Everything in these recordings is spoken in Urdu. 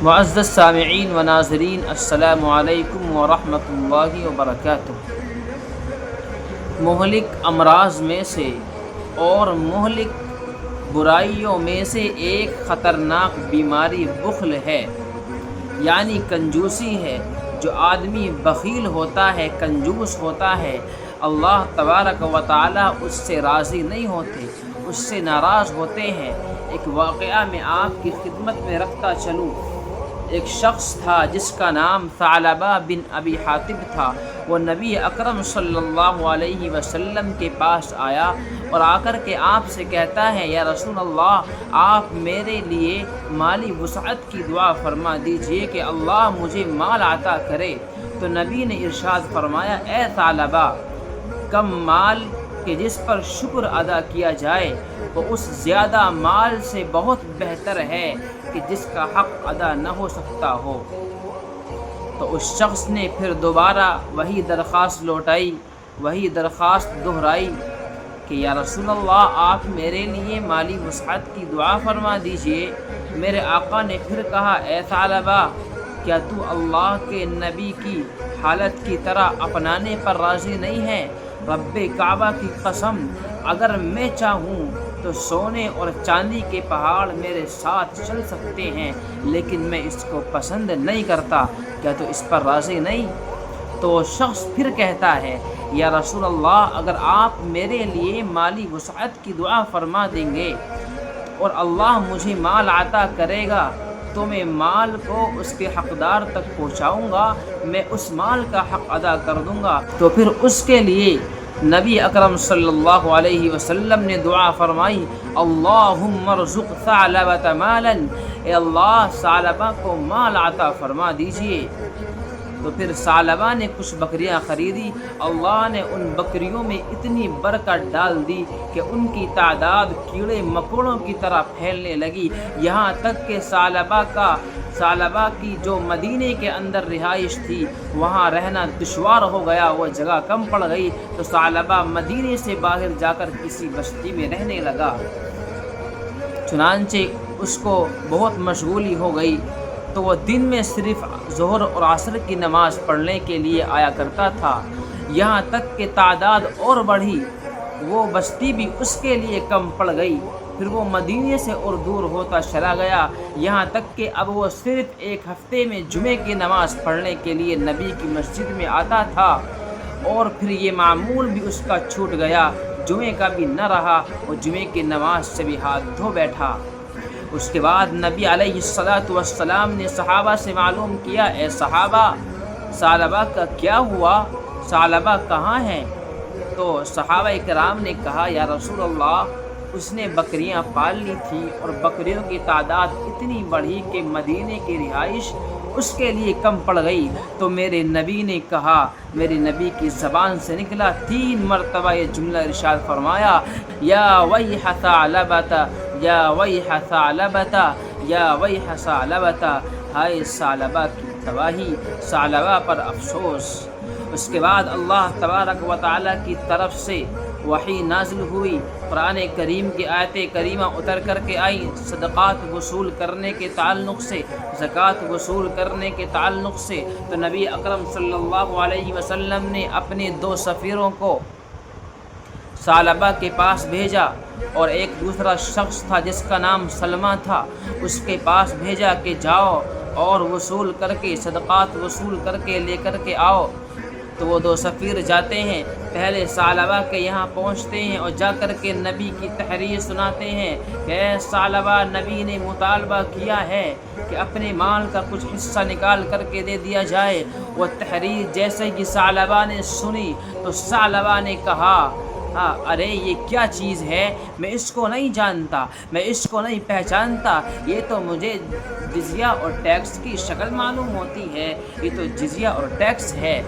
معزز سامعین و ناظرین، السلام علیکم ورحمۃ اللہ وبرکاتہ۔ مہلک امراض میں سے اور مہلک برائیوں میں سے ایک خطرناک بیماری بخل ہے، یعنی کنجوسی ہے۔ جو آدمی بخیل ہوتا ہے، کنجوس ہوتا ہے، اللہ تبارک و تعالی اس سے راضی نہیں ہوتے، اس سے ناراض ہوتے ہیں۔ ایک واقعہ میں آپ کی خدمت میں رکھتا چلوں۔ ایک شخص تھا جس کا نام ثعلبہ بن ابی حاتب تھا۔ وہ نبی اکرم صلی اللہ علیہ وسلم کے پاس آیا اور آ کر کے آپ سے کہتا ہے، یا رسول اللہ، آپ میرے لیے مالی وسعت کی دعا فرما دیجئے کہ اللہ مجھے مال عطا کرے۔ تو نبی نے ارشاد فرمایا، اے ثعلبہ، کم مال کہ جس پر شکر ادا کیا جائے وہ اس زیادہ مال سے بہت بہتر ہے کہ جس کا حق ادا نہ ہو سکتا ہو۔ تو اس شخص نے پھر دوبارہ وہی درخواست لوٹائی، وہی درخواست دہرائی کہ یا رسول اللہ، آپ میرے لیے مالی وسعت کی دعا فرما دیجئے۔ میرے آقا نے پھر کہا، اے ثعلبہ، کیا تو اللہ کے نبی کی حالت کی طرح اپنانے پر راضی نہیں ہے؟ رب کعبہ کی قسم، اگر میں چاہوں تو سونے اور چاندی کے پہاڑ میرے ساتھ چل سکتے ہیں، لیکن میں اس کو پسند نہیں کرتا۔ کیا تو اس پر راضی نہیں؟ تو شخص پھر کہتا ہے، یا رسول اللہ، اگر آپ میرے لیے مالی وسعت کی دعا فرما دیں گے اور اللہ مجھے مال عطا کرے گا تو میں مال کو اس کے حقدار تک پہنچاؤں گا، میں اس مال کا حق ادا کر دوں گا۔ تو پھر اس کے لیے نبی اکرم صلی اللہ علیہ وسلم نے دعا فرمائی، اللہم ارزق ثعلبۃ مالا، اے اللہ ثعلبہ کو مال عطا فرما دیجئے۔ تو پھر ثعلبہ نے کچھ بکریاں خریدی۔ اللہ نے ان بکریوں میں اتنی برکت ڈال دی کہ ان کی تعداد کیڑے مکوڑوں کی طرح پھیلنے لگی، یہاں تک کہ ثعلبہ کی جو مدینے کے اندر رہائش تھی وہاں رہنا دشوار ہو گیا، وہ جگہ کم پڑ گئی۔ تو ثعلبہ مدینے سے باہر جا کر کسی بستی میں رہنے لگا، چنانچہ اس کو بہت مشغولی ہو گئی۔ تو وہ دن میں صرف ظہر اور عصر کی نماز پڑھنے کے لیے آیا کرتا تھا، یہاں تک کہ تعداد اور بڑھی، وہ بستی بھی اس کے لیے کم پڑ گئی۔ پھر وہ مدینے سے اور دور ہوتا چلا گیا، یہاں تک کہ اب وہ صرف ایک ہفتے میں جمعے کی نماز پڑھنے کے لیے نبی کی مسجد میں آتا تھا، اور پھر یہ معمول بھی اس کا چھوٹ گیا، جمعے کا بھی نہ رہا، وہ جمعے کی نماز سے بھی ہاتھ دھو بیٹھا۔ اس کے بعد نبی علیہ السلام نے صحابہ سے معلوم کیا، اے صحابہ، ثعلبہ کا کیا ہوا؟ ثعلبہ کہاں ہے؟ تو صحابہ کرام نے کہا، یا رسول اللہ، اس نے بکریاں پال لی تھیں اور بکریوں کی تعداد اتنی بڑھی کہ مدینے کی رہائش اس کے لیے کم پڑ گئی۔ تو میرے نبی نے کہا، میرے نبی کی زبان سے نکلا 3 مرتبہ یہ جملہ ارشاد فرمایا، یا ویح ثعلبۃ، یا ویح ثعلبۃ، یا ویح ثعلبۃ، ہائے ثعلبہ کی تباہی، ثعلبہ پر افسوس۔ اس کے بعد اللہ تبارک و تعالیٰ کی طرف سے وحی نازل ہوئی، قرآن کریم کی آیت کریمہ اتر کر کے آئی، صدقات وصول کرنے کے تعلق سے، زکوٰۃ وصول کرنے کے تعلق سے۔ تو نبی اکرم صلی اللہ علیہ وسلم نے اپنے 2 سفیروں کو ثعلبہ کے پاس بھیجا، اور ایک دوسرا شخص تھا جس کا نام سلمہ تھا، اس کے پاس بھیجا کہ جاؤ اور وصول کر کے، صدقات وصول کر کے لے کر کے آؤ۔ تو وہ 2 سفیر جاتے ہیں، پہلے ثعلبہ کے یہاں پہنچتے ہیں اور جا کر کے نبی کی تحریر سناتے ہیں کہ اے ثعلبہ، نبی نے مطالبہ کیا ہے کہ اپنے مال کا کچھ حصہ نکال کر کے دے دیا جائے۔ وہ تحریر جیسے کہ ثعلبہ نے سنی تو ثعلبہ نے کہا، ارے یہ کیا چیز ہے؟ میں اس کو نہیں جانتا، میں اس کو نہیں پہچانتا، یہ تو مجھے جزیہ اور ٹیکس کی شکل معلوم ہوتی ہے، یہ تو جزیہ اور ٹیکس ہے۔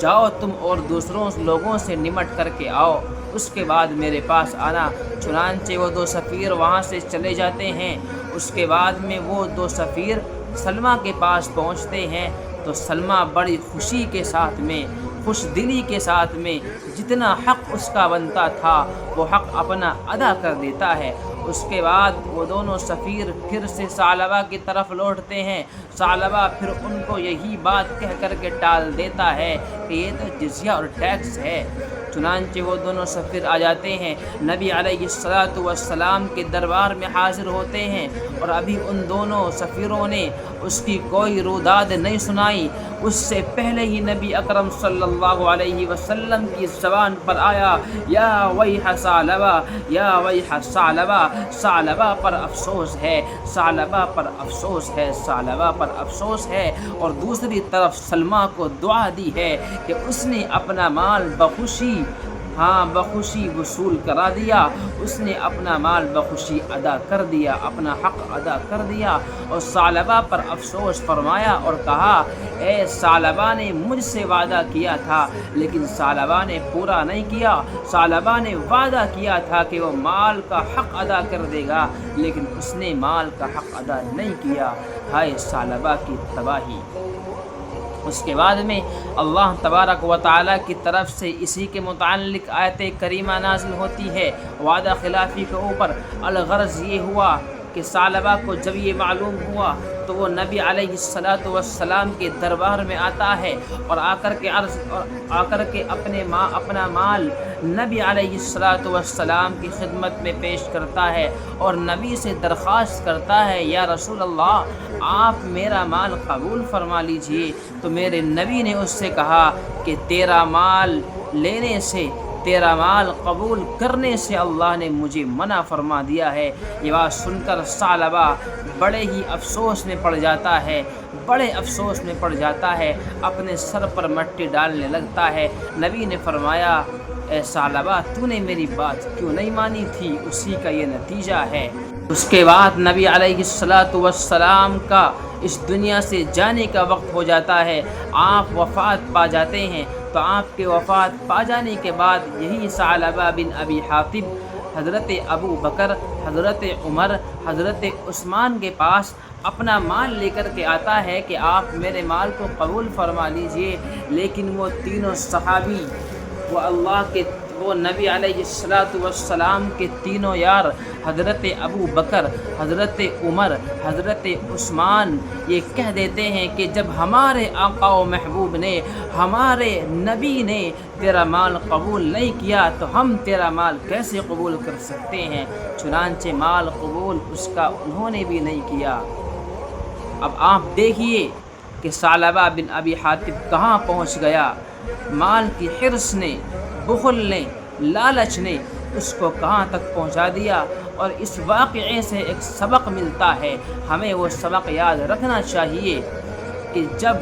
جاؤ تم اور دوسروں لوگوں سے نمٹ کر کے آؤ، اس کے بعد میرے پاس آنا۔ چنانچہ وہ 2 سفیر وہاں سے چلے جاتے ہیں۔ اس کے بعد میں وہ 2 سفیر سلمہ کے پاس پہنچتے ہیں تو سلمہ بڑی خوشی کے ساتھ میں، خوش دلی کے ساتھ میں جتنا حق اس کا بنتا تھا وہ حق اپنا ادا کر دیتا ہے، اس کے بعد وہ دونوں سفیر پھر سے ثعلبہ کی طرف لوٹتے ہیں۔ ثعلبہ پھر ان کو یہی بات کہہ کر کے ٹال دیتا ہے کہ یہ تو جزیہ اور ٹیکس ہے۔ چنانچہ وہ دونوں سفیر آ جاتے ہیں، نبی علیہ السلام کے دربار میں حاضر ہوتے ہیں، اور ابھی ان دونوں سفیروں نے اس کی کوئی روداد نہیں سنائی، اس سے پہلے ہی نبی اکرم صلی اللہ علیہ وسلم کی زبان پر آیا، یا ویح ثعلبہ، یا ویح ثعلبہ، ثعلبہ پر افسوس ہے، ثعلبہ پر افسوس ہے، ثعلبہ پر افسوس ہے۔ اور دوسری طرف سلمیٰ کو دعا دی ہے کہ اس نے اپنا مال بخوشی وصول کرا دیا، اس نے اپنا مال بخوشی ادا کر دیا، اپنا حق ادا کر دیا۔ اور ثعلبہ پر افسوس فرمایا اور کہا، اے ثعلبہ نے مجھ سے وعدہ کیا تھا لیکن ثعلبہ نے پورا نہیں کیا، ثعلبہ نے وعدہ کیا تھا کہ وہ مال کا حق ادا کر دے گا لیکن اس نے مال کا حق ادا نہیں کیا۔ ہائے ثعلبہ کی تباہی۔ اس کے بعد میں اللہ تبارک و تعالیٰ کی طرف سے اسی کے متعلق آیت کریمہ نازل ہوتی ہے وعدہ خلافی کے اوپر۔ الغرض یہ ہوا کہ ثعلبہ کو جب یہ معلوم ہوا تو وہ نبی علیہ السلام کے دربار میں آتا ہے اور آ کر کے اپنا مال نبی علیہ السلام کی خدمت میں پیش کرتا ہے اور نبی سے درخواست کرتا ہے، یا رسول اللہ آپ میرا مال قبول فرما لیجئے۔ تو میرے نبی نے اس سے کہا کہ تیرا مال لینے سے، تیرا مال قبول کرنے سے اللہ نے مجھے منع فرما دیا ہے۔ یہ بات سن کر ثعلبہ بڑے ہی افسوس میں پڑ جاتا ہے، بڑے افسوس میں پڑ جاتا ہے، اپنے سر پر مٹی ڈالنے لگتا ہے۔ نبی نے فرمایا، اے ثعلبہ تو نے میری بات کیوں نہیں مانی تھی، اسی کا یہ نتیجہ ہے۔ اس کے بعد نبی علیہ السلام کا اس دنیا سے جانے کا وقت ہو جاتا ہے، آپ وفات پا جاتے ہیں۔ تو آپ کے وفات پا جانے کے بعد یہی ثعلبہ بن ابی حاطب حضرت ابو بکر، حضرت عمر، حضرت عثمان کے پاس اپنا مال لے کر کے آتا ہے کہ آپ میرے مال کو قبول فرما لیجئے، لیکن وہ تینوں صحابی، وہ نبی علیہ السلام کے تینوں یار حضرت ابو بکر، حضرت عمر، حضرت عثمان یہ کہہ دیتے ہیں کہ جب ہمارے آقا و محبوب نے، ہمارے نبی نے تیرا مال قبول نہیں کیا تو ہم تیرا مال کیسے قبول کر سکتے ہیں؟ چنانچہ مال قبول اس کا انہوں نے بھی نہیں کیا۔ اب آپ دیکھیے کہ ثعلبہ بن ابی حاطب کہاں پہنچ گیا۔ مال کی حرص نے، بخل نے، لالچ نے اس کو کہاں تک پہنچا دیا۔ اور اس واقعے سے ایک سبق ملتا ہے، ہمیں وہ سبق یاد رکھنا چاہیے کہ جب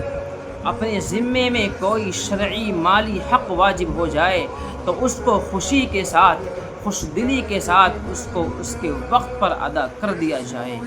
اپنے ذمے میں کوئی شرعی مالی حق واجب ہو جائے تو اس کو خوشی کے ساتھ، خوش دلی کے ساتھ اس کو اس کے وقت پر ادا کر دیا جائے۔